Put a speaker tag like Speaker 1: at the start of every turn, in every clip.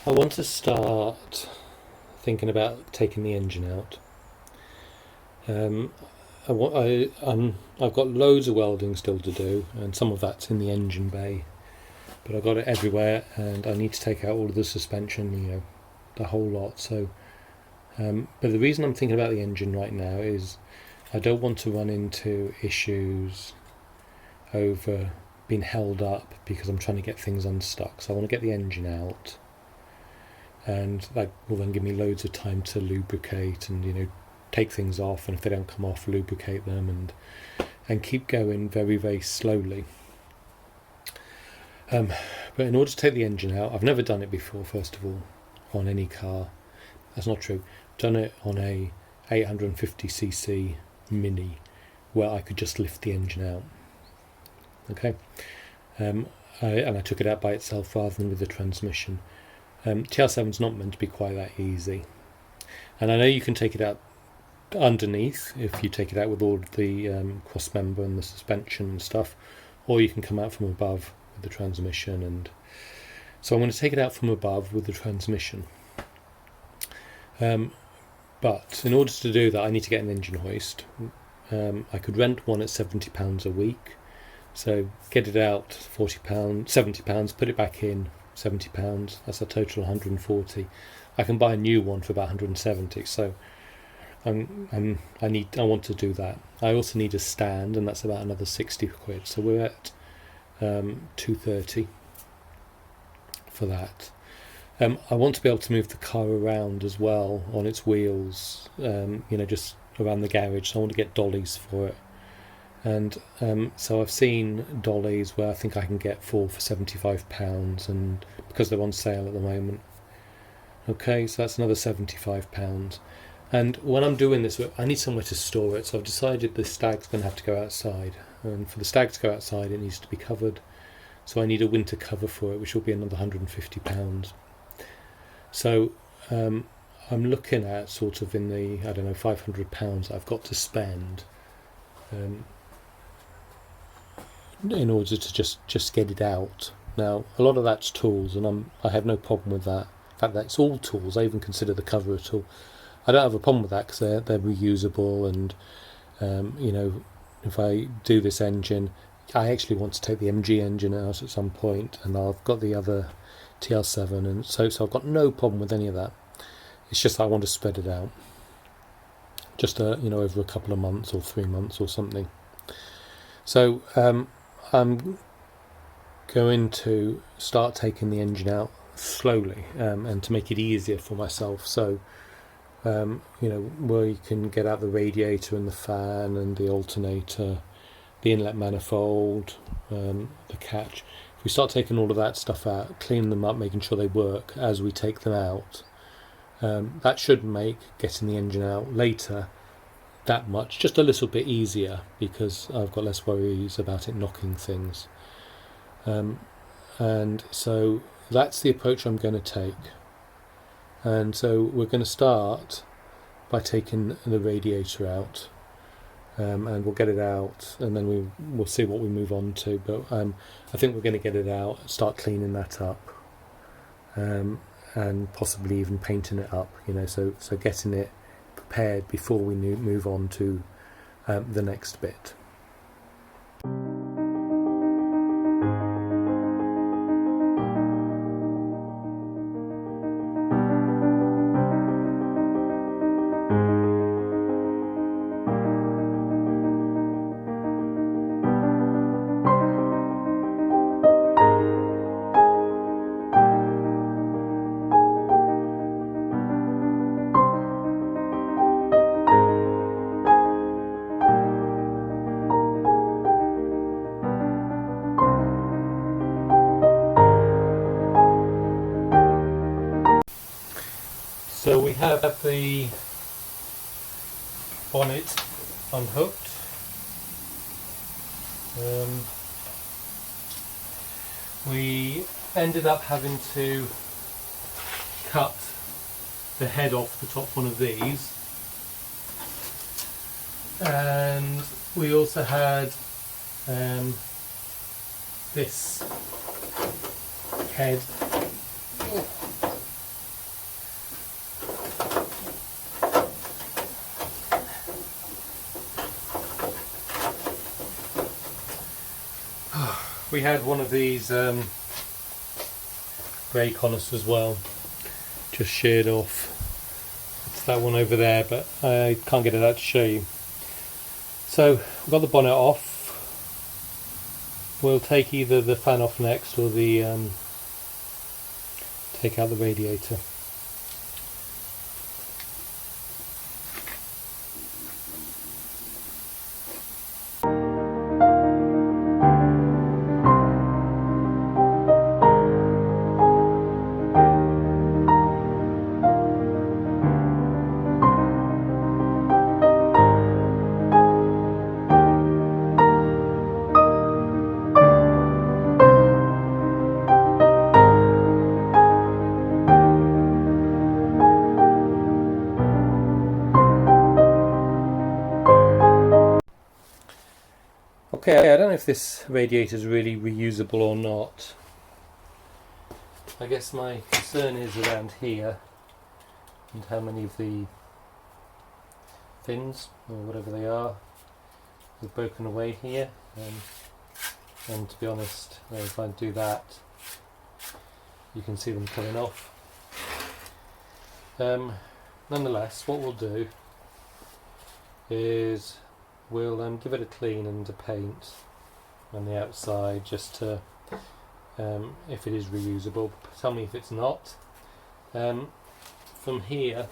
Speaker 1: I want to start thinking about taking the engine out. I've got loads of welding still to do, and some of that's in the engine bay, but I've got it everywhere, and I need to take out all of the suspension, the whole lot. So, but the reason I'm thinking about the engine right now is I don't want to run into issues over being held up because I'm trying to get things unstuck. So I want to get the engine out, and that will then give me loads of time to lubricate and take things off, and if they don't come off, lubricate them and keep going very, very slowly. But in order to take the engine out, I've never done it before, first of all, on any car. That's not true. I've done it on a 850cc Mini where I could just lift the engine out. Okay, and I took it out by itself rather than with the transmission. TR7's not meant to be quite that easy, and I know you can take it out underneath if you take it out with all of the cross member and the suspension and stuff, or you can come out from above with the transmission. And so I'm going to take it out from above with the transmission, but in order to do that I need to get an engine hoist. I could rent one at £70 a week, so get it out £40, £70, put it back in £70, that's a total of 140. I can buy a new one for about 170, so I want to do that. I also need a stand, and that's about another 60 quid, so we're at 230 for that. I want to be able to move the car around as well on its wheels, just around the garage, so I want to get dollies for it. And so I've seen dollies where I think I can get 4 for £75, and because they're on sale at the moment. Okay, so that's another £75. And when I'm doing this, I need somewhere to store it, so I've decided the stag's going to have to go outside. And for the stag to go outside, it needs to be covered. So I need a winter cover for it, which will be another £150. So I'm looking at sort of in the, £500 I've got to spend in order to just get it out. Now, a lot of that's tools, and I have no problem with that. In fact, that's all tools. I even consider the cover a tool. I don't have a problem with that because they're reusable, and if I do this engine, I actually want to take the MG engine out at some point, and I've got the other TR7, and so I've got no problem with any of that. It's just that I want to spread it out, just over a couple of months or 3 months or something. So I'm going to start taking the engine out slowly, and to make it easier for myself. So where you can get out the radiator and the fan and the alternator, the inlet manifold, the catch. If we start taking all of that stuff out, clean them up, making sure they work as we take them out, that should make getting the engine out later that much, just a little bit easier, because I've got less worries about it knocking things. And so that's the approach I'm going to take. And so we're going to start by taking the radiator out, and we'll get it out, and then we'll see what we move on to. But I think we're going to get it out, start cleaning that up, and possibly even painting it up. So getting it prepared before we move on to the next bit. So we have the bonnet unhooked. We ended up having to cut the head off the top one of these, and we also had this head we had one of these brake on us as well, just sheared off. It's that one over there, but I can't get it out to show you. So we've got the bonnet off. We'll take either the fan off next or the take out the radiator. Okay, I don't know if this radiator is really reusable or not. I guess my concern is around here and how many of the fins, or whatever they are, have broken away here. And to be honest, if I do that, you can see them coming off. Nonetheless, what we'll do is we'll give it a clean and a paint on the outside, just to if it is reusable. Tell me if it's not. From here,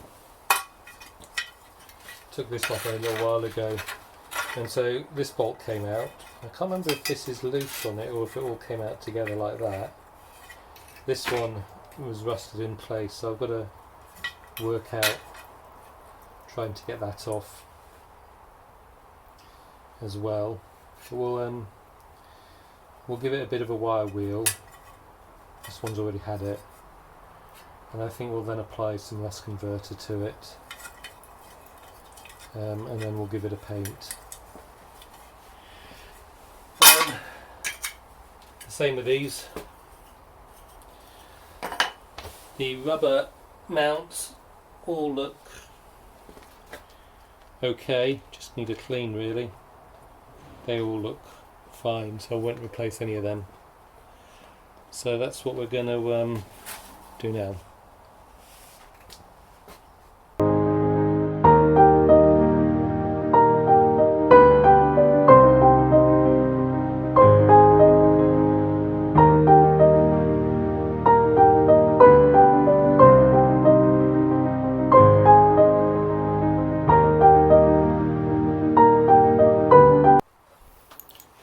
Speaker 1: took this off a little while ago, and so this bolt came out. I can't remember if this is loose on it or if it all came out together like that. This one was rusted in place, so I've got to work out trying to get that off as well. So we'll give it a bit of a wire wheel. This one's already had it, and I think we'll then apply some rust converter to it, and then we'll give it a paint. The same with these. The rubber mounts all look okay, just need a clean really. They all look fine, so I won't replace any of them. So that's what we're going to do now.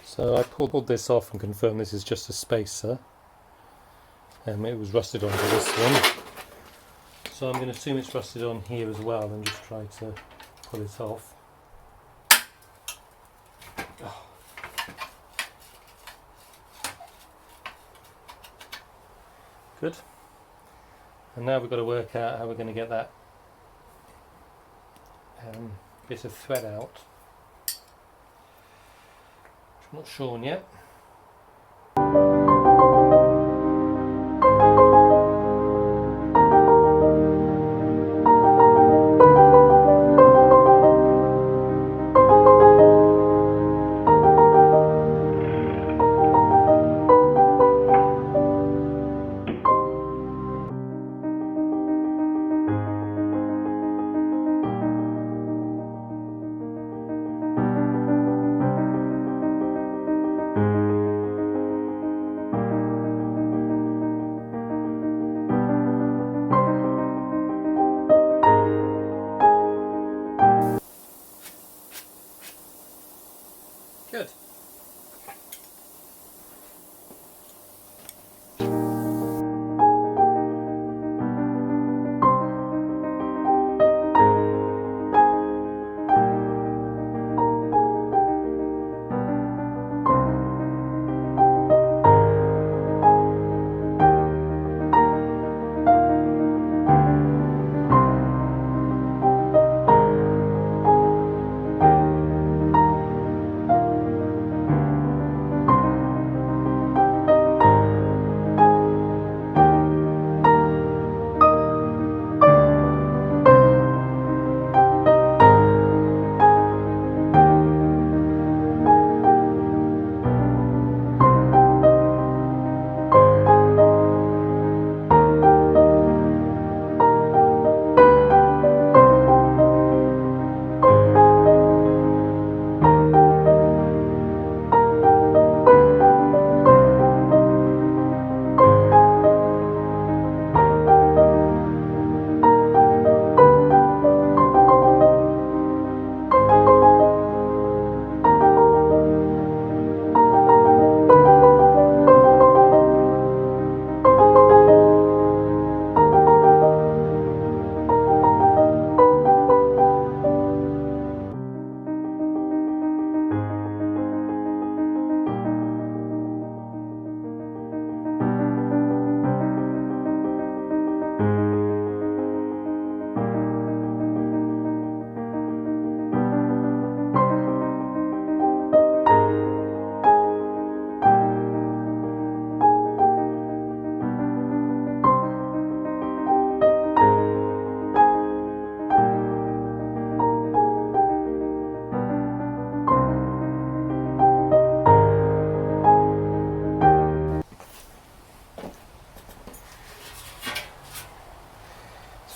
Speaker 1: So I pulled this off and confirmed this is just a spacer. It was rusted onto this one, so I'm going to assume it's rusted on here as well and just try to pull it off. Oh. Good. And now we've got to work out how we're going to get that bit of thread out. I'm not sure on yet.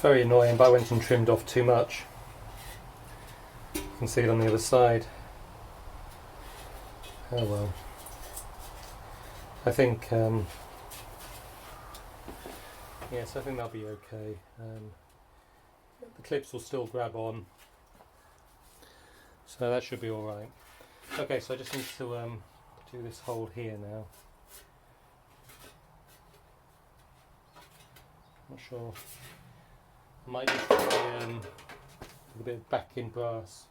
Speaker 1: very annoying, but I went and trimmed off too much. You can see it on the other side. Oh well. I think, yes, I think that'll be okay. The clips will still grab on, so that should be alright. Okay, so I just need to do this hole here now. Not sure. I might just try a bit of back-in brass.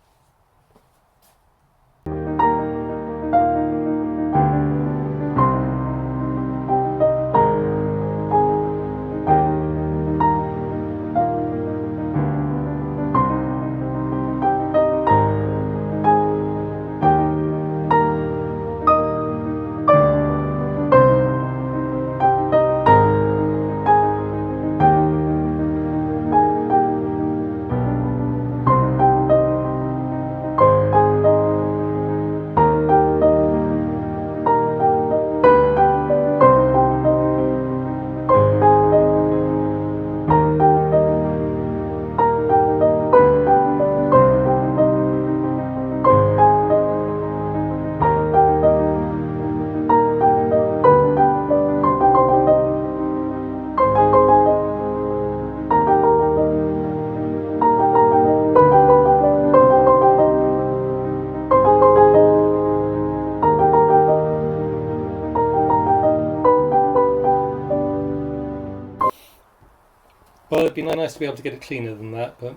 Speaker 1: Well, it'd be nice to be able to get it cleaner than that, but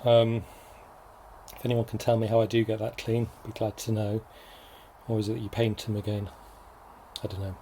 Speaker 1: if anyone can tell me how I do get that clean, I'd be glad to know. Or is it that you paint them again? I don't know.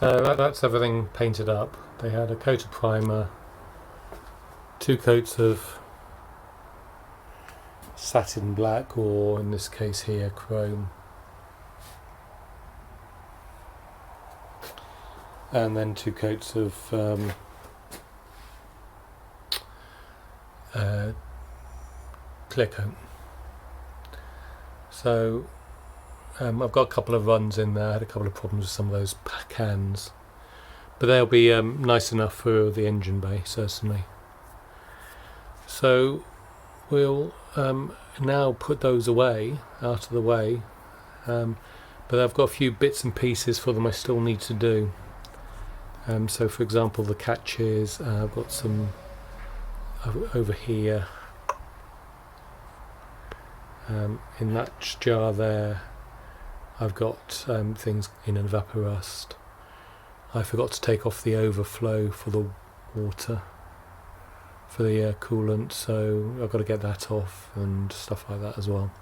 Speaker 1: So that's everything painted up. They had a coat of primer, 2 coats of satin black, or in this case here chrome, and then 2 coats of clear coat. So I've got a couple of runs in there. I had a couple of problems with some of those cans, but they'll be nice enough for the engine bay, certainly. So we'll now put those away, out of the way, but I've got a few bits and pieces for them I still need to do. So for example, the catches, I've got some over here, in that jar there I've got things in an evaporust. I forgot to take off the overflow for the water, for the coolant, so I've got to get that off and stuff like that as well.